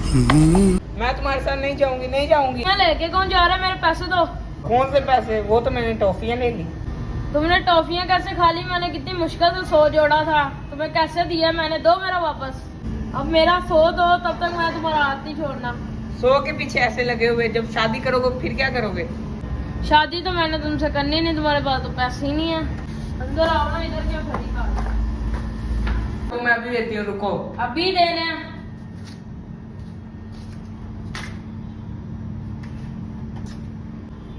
मैं तुम्हारे साथ नहीं जाऊंगी, नहीं जाऊंगी। मैं लेके कौन जा रहा है? मेरे पैसे दो। कौन से पैसे? वो तो मैंने टॉफियां ले ली। तुमने टॉफियां कैसे खा ली? मैंने कितनी मुश्किल से 100 जोड़ा था, तुम्हें कैसे दिया मैंने? दो मेरा वापस। अब मेरा 100 दो, तब तक मैं तुम्हारा हाथ नहीं छोड़ना। 100 के पीछे ऐसे लगे हुए, जब शादी करोगे फिर क्या करोगे? शादी तो मैंने तुमसे करनी नहीं, तुम्हारे पास तो पैसे ही नहीं है। अंदर आओ ना, इधर क्या खड़ी खा। तो मैं अभी देती हूँ, रुको। अभी देने हैं।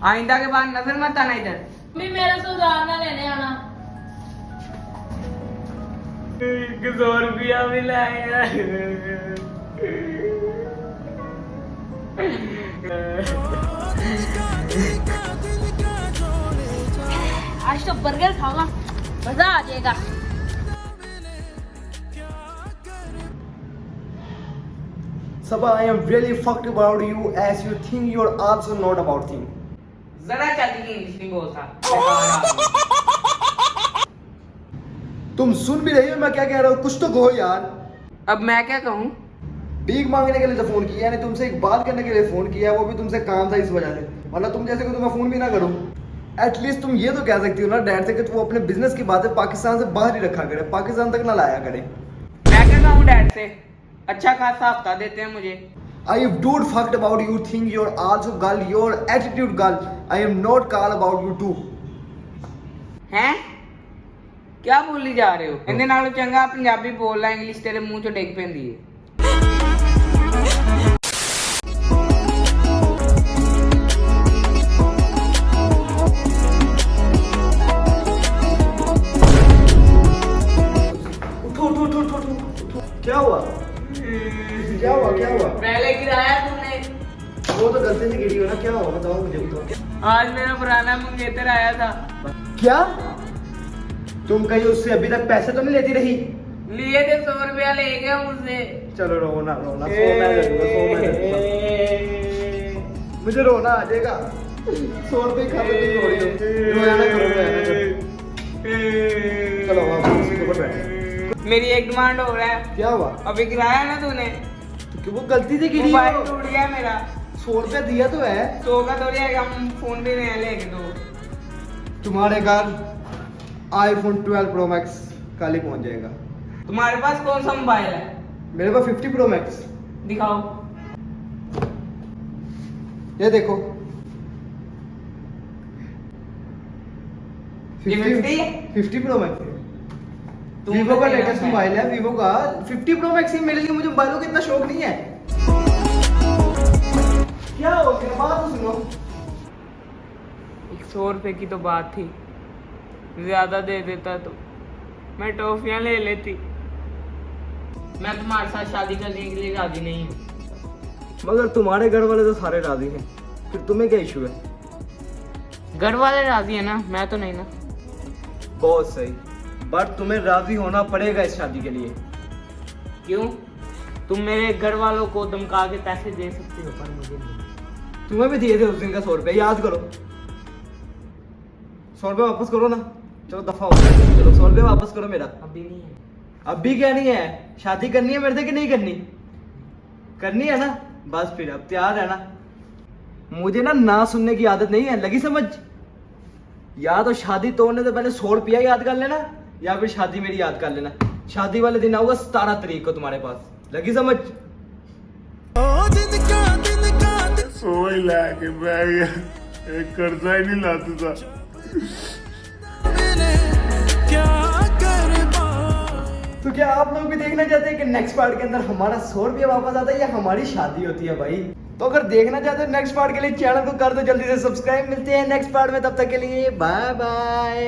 आइंदा के बाद नजर मत आना इधर। भी मेरे से उधार ना लेने आना। 100 रुपया मिला है। आज तो बर्गर खाऊंगा, मजा आ जाएगा। Sabah, I am really fucked about you as you think you're also not about thing. जरा चाची की इंग्लिश नहीं बोलता। तुम सुन भी रही हो मैं क्या कह रहा हूँ? कुछ तो कहो यार। अब मैं क्या कहूँ? भीख मांगने के लिए तो फोन किया, यानी तुमसे एक बात करने के लिए फोन किया, वो भी तुमसे काम था इस वजह से। वरना तुम जैसे को तो मैं फोन भी ना करूँ। एटलीस्ट तुम ये तो कह सकती हो ना डैड से कि वो अपने बिजनेस की बातें पाकिस्तान से बाहर ही रखा करे, पाकिस्तान तक ना लाया करे। मैं क्या कहूँ डैड से? अच्छा खासा हफ्ता देते हैं मुझे। I am dude fucked about you think you're also girl, your attitude girl. I am not call about you too. हैं? क्या बोली जा रहे हो? इन्हें नालों चंगा पंजाबी बोल रहा, इंग्लिश तेरे मुंह चो डिग पैंदी है। उठो उठो उठो उठो उठो। क्या हुआ? क्या हुआ? क्या हुआ? पहले गिराया तुमने। वो तो गलती से गिरी हो ना, क्या हुआ बताओ मुझे तो। आज मेरा पुराना मंगेतर आया था। क्या? तुम कहीं उससे अभी तक पैसे तो नहीं लेती रही? लिए थे 100 रुपया ले गया मुझसे। चलो रोना रोना, 100 मैं दे दूंगा, 100 मैं दे दूंगा। मुझे रोना आ जाएगा। 100 रुपए खाते तुम रो रही हो। रोया ना करो, रोया ना करो। चलो आप कुर्सी के ऊपर बैठो। मेरी एक डिमांड हो रहा है। क्या हुआ? अभी गिराया ना तूने, तो वो गलती से गिरी मोबाइल हो। टूट गया मेरा। 100 रुपया दिया तो है। 100 का थोड़ी आएगा, हम फोन भी नया लेके दो। तुम्हारे घर iPhone 12 Pro Max कल ही पहुंच जाएगा। तुम्हारे पास कौन सा मोबाइल है? मेरे पास 50 Pro Max। दिखाओ। ये देखो। ये 50? 50 Pro Max है। तुम वीवो तो का तेरा लेटेस्ट है। मोबाइल है, वीवो का 50 Pro Max ही मेरे लिए। मुझे मोबाइलों का इतना शौक नहीं है। क्या हो गया? बात तो सुनो। 100 रुपए की तो बात थी, ज्यादा दे देता तो मैं टॉफियां ले लेती। मैं तुम्हारे साथ शादी करने के लिए राजी नहीं हूँ। मगर तुम्हारे घर वाले तो सारे राजी हैं, फिर तुम्हें क्या इशू है? घर वाले राजी है ना, मैं तो नहीं ना। बहुत सही, बट तुम्हें राजी होना पड़ेगा इस शादी के लिए। क्यों? तुम मेरे घर वालों को धमका के पैसे दे सकते हो, पर मुझे नहीं। तुम्हें भी दिए थे उस दिन का 100 रुपया, याद करो। 100 रुपया वापस करो ना। चलो दफा हो गया, चलो 100 रुपया वापस करो मेरा। अभी नहीं है। अभी क्या नहीं है? शादी करनी है मेरे से कि नहीं करनी? करनी है ना? बस फिर अब तैयार है ना? मुझे ना सुनने की आदत नहीं है, लगी समझ? या तो शादी तोड़ने से पहले 100 रुपया याद कर लेना, या फिर शादी मेरी याद कर लेना। शादी वाले दिन आऊंगा 17 तारीख को तुम्हारे पास, लगी समझ? सोई लाके बह गया, एक कर्जा ही नहीं लाता था। तो क्या आप लोग भी देखना चाहते हैं कि नेक्स्ट पार्ट के अंदर हमारा 100 रुपया वापस आता है या हमारी शादी होती है भाई? तो अगर देखना चाहते हो नेक्स्ट पार्ट के लिए चैनल को कर दो जल्दी से सब्सक्राइब। मिलते हैं नेक्स्ट पार्ट में, तब तक के लिए बाय बाय।